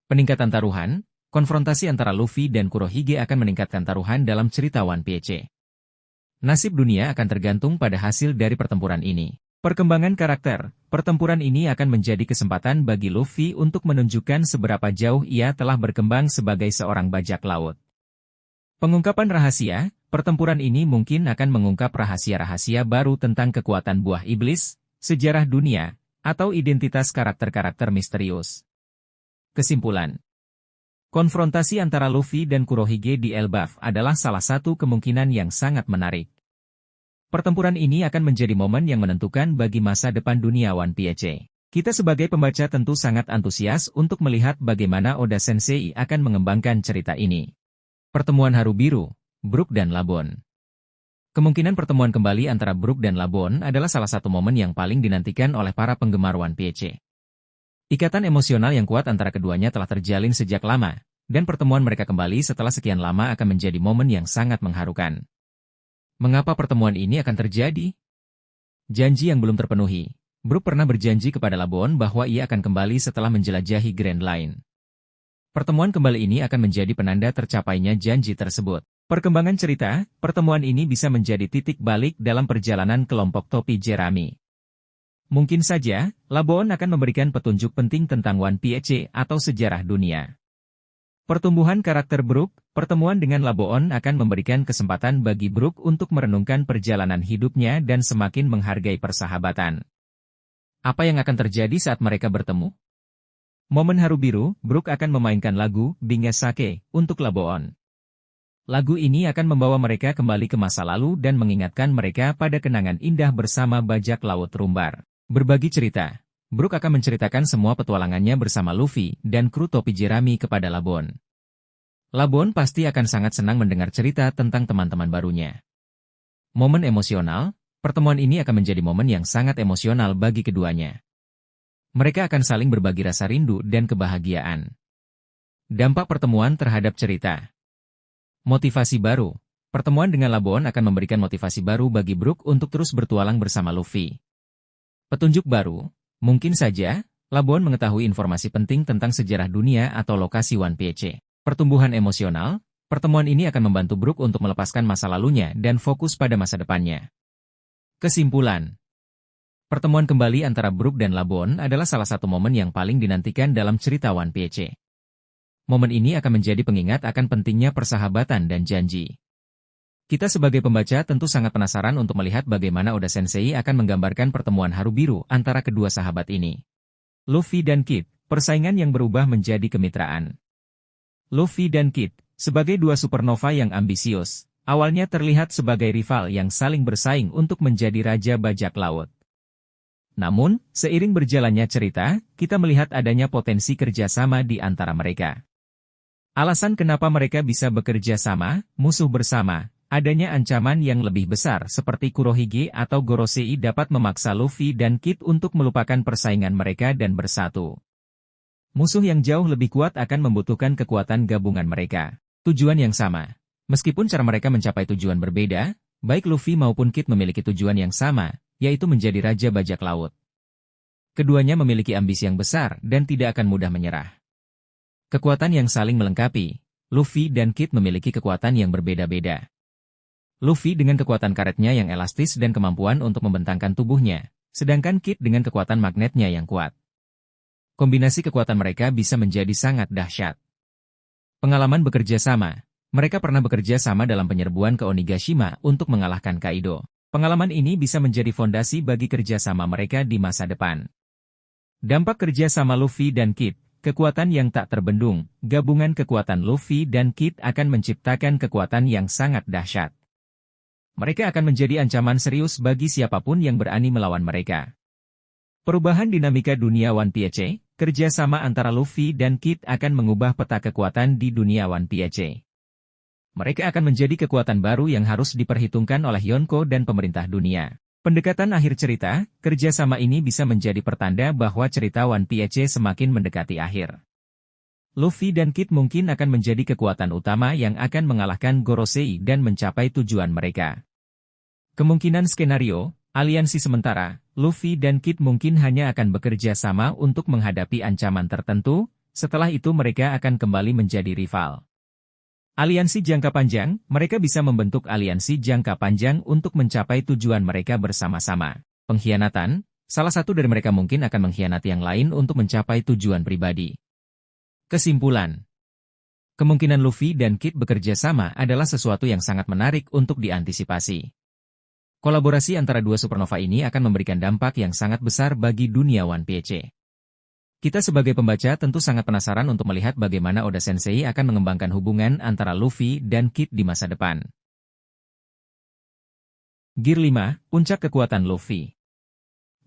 Peningkatan taruhan, konfrontasi antara Luffy dan Kurohige akan meningkatkan taruhan dalam cerita One Piece. Nasib dunia akan tergantung pada hasil dari pertempuran ini. Perkembangan karakter, pertempuran ini akan menjadi kesempatan bagi Luffy untuk menunjukkan seberapa jauh ia telah berkembang sebagai seorang bajak laut. Pengungkapan rahasia, pertempuran ini mungkin akan mengungkap rahasia-rahasia baru tentang kekuatan buah iblis, sejarah dunia, atau identitas karakter-karakter misterius. Kesimpulan. Konfrontasi antara Luffy dan Kurohige di Elbaf adalah salah satu kemungkinan yang sangat menarik. Pertempuran ini akan menjadi momen yang menentukan bagi masa depan dunia One Piece. Kita sebagai pembaca tentu sangat antusias untuk melihat bagaimana Oda Sensei akan mengembangkan cerita ini. Pertemuan Haru Biru, Brook dan Labon. Kemungkinan pertemuan kembali antara Brook dan Labon adalah salah satu momen yang paling dinantikan oleh para penggemar One Piece. Ikatan emosional yang kuat antara keduanya telah terjalin sejak lama, dan pertemuan mereka kembali setelah sekian lama akan menjadi momen yang sangat mengharukan. Mengapa pertemuan ini akan terjadi? Janji yang belum terpenuhi. Brook pernah berjanji kepada Labon bahwa ia akan kembali setelah menjelajahi Grand Line. Pertemuan kembali ini akan menjadi penanda tercapainya janji tersebut. Perkembangan cerita, pertemuan ini bisa menjadi titik balik dalam perjalanan kelompok topi Jerami. Mungkin saja, Labon akan memberikan petunjuk penting tentang One Piece atau sejarah dunia. Pertumbuhan karakter Brook, pertemuan dengan Labon akan memberikan kesempatan bagi Brook untuk merenungkan perjalanan hidupnya dan semakin menghargai persahabatan. Apa yang akan terjadi saat mereka bertemu? Momen Haru Biru, Brook akan memainkan lagu Binge Sake untuk Labon. Lagu ini akan membawa mereka kembali ke masa lalu dan mengingatkan mereka pada kenangan indah bersama bajak laut Rumbar. Berbagi cerita, Brook akan menceritakan semua petualangannya bersama Luffy dan kru topi Jerami kepada Labon. Labon pasti akan sangat senang mendengar cerita tentang teman-teman barunya. Momen emosional, pertemuan ini akan menjadi momen yang sangat emosional bagi keduanya. Mereka akan saling berbagi rasa rindu dan kebahagiaan. Dampak pertemuan terhadap cerita. Motivasi baru, pertemuan dengan Labon akan memberikan motivasi baru bagi Brook untuk terus bertualang bersama Luffy. Petunjuk baru, mungkin saja, Labon mengetahui informasi penting tentang sejarah dunia atau lokasi One Piece. Pertumbuhan emosional, pertemuan ini akan membantu Brook untuk melepaskan masa lalunya dan fokus pada masa depannya. Kesimpulan. Pertemuan kembali antara Brook dan Labon adalah salah satu momen yang paling dinantikan dalam cerita One Piece. Momen ini akan menjadi pengingat akan pentingnya persahabatan dan janji. Kita sebagai pembaca tentu sangat penasaran untuk melihat bagaimana Oda Sensei akan menggambarkan pertemuan Haru Biru antara kedua sahabat ini. Luffy dan Kid, persaingan yang berubah menjadi kemitraan. Luffy dan Kid, sebagai dua supernova yang ambisius, awalnya terlihat sebagai rival yang saling bersaing untuk menjadi Raja Bajak Laut. Namun, seiring berjalannya cerita, kita melihat adanya potensi kerjasama di antara mereka. Alasan kenapa mereka bisa bekerja sama, musuh bersama, adanya ancaman yang lebih besar seperti Kurohige atau Gorosei dapat memaksa Luffy dan Kid untuk melupakan persaingan mereka dan bersatu. Musuh yang jauh lebih kuat akan membutuhkan kekuatan gabungan mereka. Tujuan yang sama. Meskipun cara mereka mencapai tujuan berbeda, baik Luffy maupun Kid memiliki tujuan yang sama, yaitu menjadi Raja Bajak Laut. Keduanya memiliki ambisi yang besar dan tidak akan mudah menyerah. Kekuatan yang saling melengkapi. Luffy dan Kid memiliki kekuatan yang berbeda-beda. Luffy dengan kekuatan karetnya yang elastis dan kemampuan untuk membentangkan tubuhnya, sedangkan Kid dengan kekuatan magnetnya yang kuat. Kombinasi kekuatan mereka bisa menjadi sangat dahsyat. Pengalaman bekerja sama. Mereka pernah bekerja sama dalam penyerbuan ke Onigashima untuk mengalahkan Kaido. Pengalaman ini bisa menjadi fondasi bagi kerjasama mereka di masa depan. Dampak kerjasama Luffy dan Kid. Kekuatan yang tak terbendung. Gabungan kekuatan Luffy dan Kid akan menciptakan kekuatan yang sangat dahsyat. Mereka akan menjadi ancaman serius bagi siapapun yang berani melawan mereka. Perubahan dinamika dunia One Piece, kerjasama antara Luffy dan Kid akan mengubah peta kekuatan di dunia One Piece. Mereka akan menjadi kekuatan baru yang harus diperhitungkan oleh Yonko dan pemerintah dunia. Pendekatan akhir cerita, kerjasama ini bisa menjadi pertanda bahwa cerita One Piece semakin mendekati akhir. Luffy dan Kid mungkin akan menjadi kekuatan utama yang akan mengalahkan Gorosei dan mencapai tujuan mereka. Kemungkinan skenario, aliansi sementara, Luffy dan Kid mungkin hanya akan bekerja sama untuk menghadapi ancaman tertentu, setelah itu mereka akan kembali menjadi rival. Aliansi jangka panjang, mereka bisa membentuk aliansi jangka panjang untuk mencapai tujuan mereka bersama-sama. Pengkhianatan, salah satu dari mereka mungkin akan mengkhianati yang lain untuk mencapai tujuan pribadi. Kesimpulan. Kemungkinan Luffy dan Kid bekerja sama adalah sesuatu yang sangat menarik untuk diantisipasi. Kolaborasi antara dua supernova ini akan memberikan dampak yang sangat besar bagi dunia One Piece. Kita sebagai pembaca tentu sangat penasaran untuk melihat bagaimana Oda Sensei akan mengembangkan hubungan antara Luffy dan Kid di masa depan. Gear 5, Puncak Kekuatan Luffy.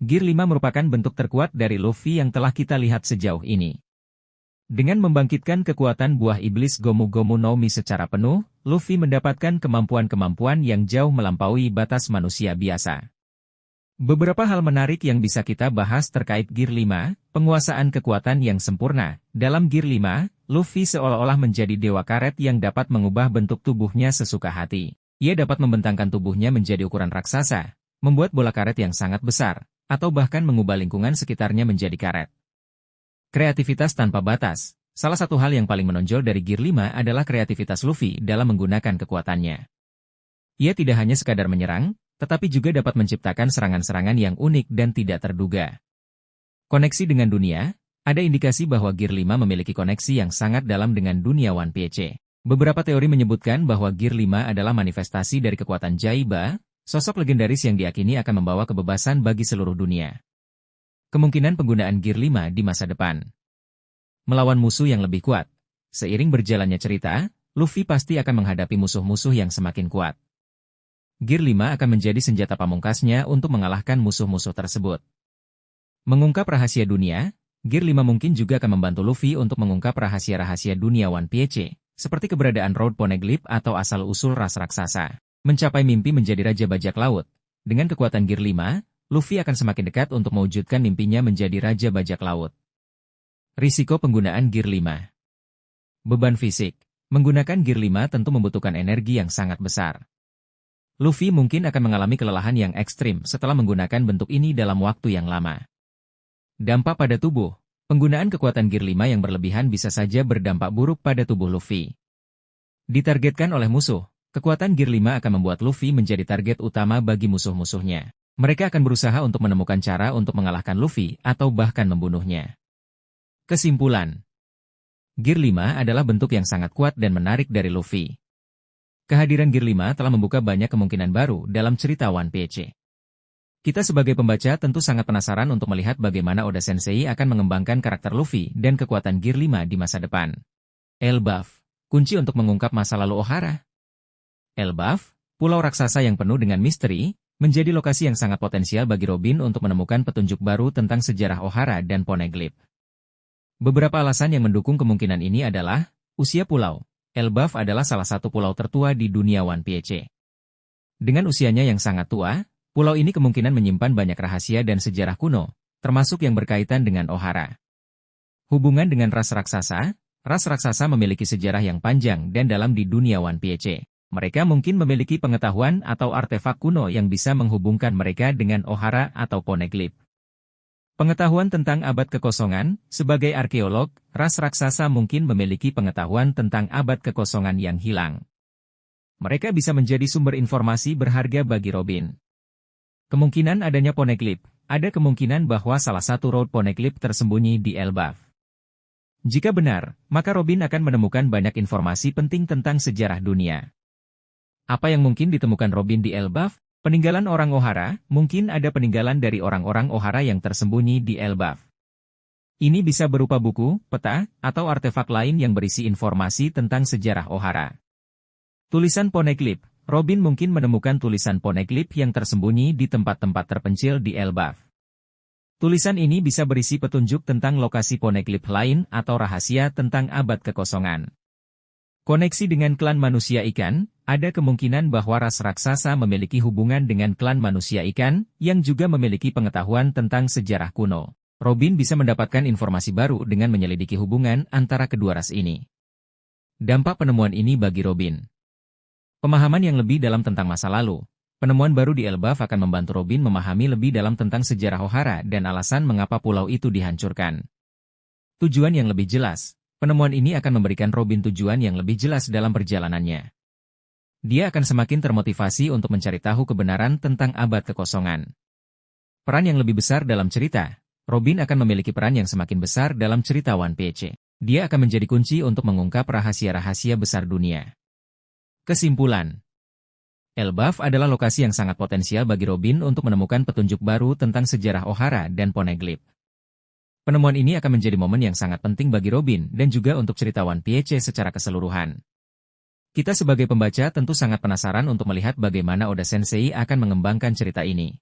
Gear 5 merupakan bentuk terkuat dari Luffy yang telah kita lihat sejauh ini. Dengan membangkitkan kekuatan buah iblis Gomu Gomu no Mi secara penuh, Luffy mendapatkan kemampuan-kemampuan yang jauh melampaui batas manusia biasa. Beberapa hal menarik yang bisa kita bahas terkait Gear 5, penguasaan kekuatan yang sempurna. Dalam Gear 5, Luffy seolah-olah menjadi dewa karet yang dapat mengubah bentuk tubuhnya sesuka hati. Ia dapat membentangkan tubuhnya menjadi ukuran raksasa, membuat bola karet yang sangat besar, atau bahkan mengubah lingkungan sekitarnya menjadi karet. Kreativitas tanpa batas. Salah satu hal yang paling menonjol dari Gear 5 adalah kreativitas Luffy dalam menggunakan kekuatannya. Ia tidak hanya sekadar menyerang, tetapi juga dapat menciptakan serangan-serangan yang unik dan tidak terduga. Koneksi dengan dunia, ada indikasi bahwa Gear 5 memiliki koneksi yang sangat dalam dengan dunia One Piece. Beberapa teori menyebutkan bahwa Gear 5 adalah manifestasi dari kekuatan Jaiba, sosok legendaris yang diyakini akan membawa kebebasan bagi seluruh dunia. Kemungkinan penggunaan Gear 5 di masa depan. Melawan musuh yang lebih kuat. Seiring berjalannya cerita, Luffy pasti akan menghadapi musuh-musuh yang semakin kuat. Gear 5 akan menjadi senjata pamungkasnya untuk mengalahkan musuh-musuh tersebut. Mengungkap rahasia dunia, Gear 5 mungkin juga akan membantu Luffy untuk mengungkap rahasia-rahasia dunia One Piece, seperti keberadaan Road Poneglyph atau asal-usul ras raksasa. Mencapai mimpi menjadi Raja Bajak Laut. Dengan kekuatan Gear 5, Luffy akan semakin dekat untuk mewujudkan mimpinya menjadi Raja Bajak Laut. Risiko penggunaan Gear 5. Beban fisik. Menggunakan Gear 5 tentu membutuhkan energi yang sangat besar. Luffy mungkin akan mengalami kelelahan yang ekstrim setelah menggunakan bentuk ini dalam waktu yang lama. Dampak pada tubuh. Penggunaan kekuatan Gear 5 yang berlebihan bisa saja berdampak buruk pada tubuh Luffy. Ditargetkan oleh musuh, kekuatan Gear 5 akan membuat Luffy menjadi target utama bagi musuh-musuhnya. Mereka akan berusaha untuk menemukan cara untuk mengalahkan Luffy atau bahkan membunuhnya. Kesimpulan. Gear 5 adalah bentuk yang sangat kuat dan menarik dari Luffy. Kehadiran Gear 5 telah membuka banyak kemungkinan baru dalam cerita One Piece. Kita sebagai pembaca tentu sangat penasaran untuk melihat bagaimana Oda Sensei akan mengembangkan karakter Luffy dan kekuatan Gear 5 di masa depan. Elbaf, kunci untuk mengungkap masa lalu Ohara. Elbaf, pulau raksasa yang penuh dengan misteri, menjadi lokasi yang sangat potensial bagi Robin untuk menemukan petunjuk baru tentang sejarah Ohara dan Poneglyph. Beberapa alasan yang mendukung kemungkinan ini adalah, usia pulau. Elbaf adalah salah satu pulau tertua di dunia One Piece. Dengan usianya yang sangat tua, pulau ini kemungkinan menyimpan banyak rahasia dan sejarah kuno, termasuk yang berkaitan dengan Ohara. Hubungan dengan ras raksasa memiliki sejarah yang panjang dan dalam di dunia One Piece. Mereka mungkin memiliki pengetahuan atau artefak kuno yang bisa menghubungkan mereka dengan Ohara atau Poneglyph. Pengetahuan tentang abad kekosongan, sebagai arkeolog, ras raksasa mungkin memiliki pengetahuan tentang abad kekosongan yang hilang. Mereka bisa menjadi sumber informasi berharga bagi Robin. Kemungkinan adanya Poneglyph. Ada kemungkinan bahwa salah satu Road Poneglyph tersembunyi di Elbaf. Jika benar, maka Robin akan menemukan banyak informasi penting tentang sejarah dunia. Apa yang mungkin ditemukan Robin di Elbaf? Peninggalan orang Ohara, mungkin ada peninggalan dari orang-orang Ohara yang tersembunyi di Elbaf. Ini bisa berupa buku, peta, atau artefak lain yang berisi informasi tentang sejarah Ohara. Tulisan Poneglyph. Robin mungkin menemukan tulisan Poneglyph yang tersembunyi di tempat-tempat terpencil di Elbaf. Tulisan ini bisa berisi petunjuk tentang lokasi poneglyph lain atau rahasia tentang abad kekosongan. Koneksi dengan klan manusia ikan, ada kemungkinan bahwa ras raksasa memiliki hubungan dengan klan manusia ikan, yang juga memiliki pengetahuan tentang sejarah kuno. Robin bisa mendapatkan informasi baru dengan menyelidiki hubungan antara kedua ras ini. Dampak penemuan ini bagi Robin. Pemahaman yang lebih dalam tentang masa lalu. Penemuan baru di Elbaf akan membantu Robin memahami lebih dalam tentang sejarah Ohara dan alasan mengapa pulau itu dihancurkan. Tujuan yang lebih jelas. Penemuan ini akan memberikan Robin tujuan yang lebih jelas dalam perjalanannya. Dia akan semakin termotivasi untuk mencari tahu kebenaran tentang abad kekosongan. Peran yang lebih besar dalam cerita. Robin akan memiliki peran yang semakin besar dalam cerita One Piece. Dia akan menjadi kunci untuk mengungkap rahasia-rahasia besar dunia. Kesimpulan. Elbaf adalah lokasi yang sangat potensial bagi Robin untuk menemukan petunjuk baru tentang sejarah Ohara dan Poneglyph. Penemuan ini akan menjadi momen yang sangat penting bagi Robin dan juga untuk cerita One Piece secara keseluruhan. Kita sebagai pembaca tentu sangat penasaran untuk melihat bagaimana Oda Sensei akan mengembangkan cerita ini.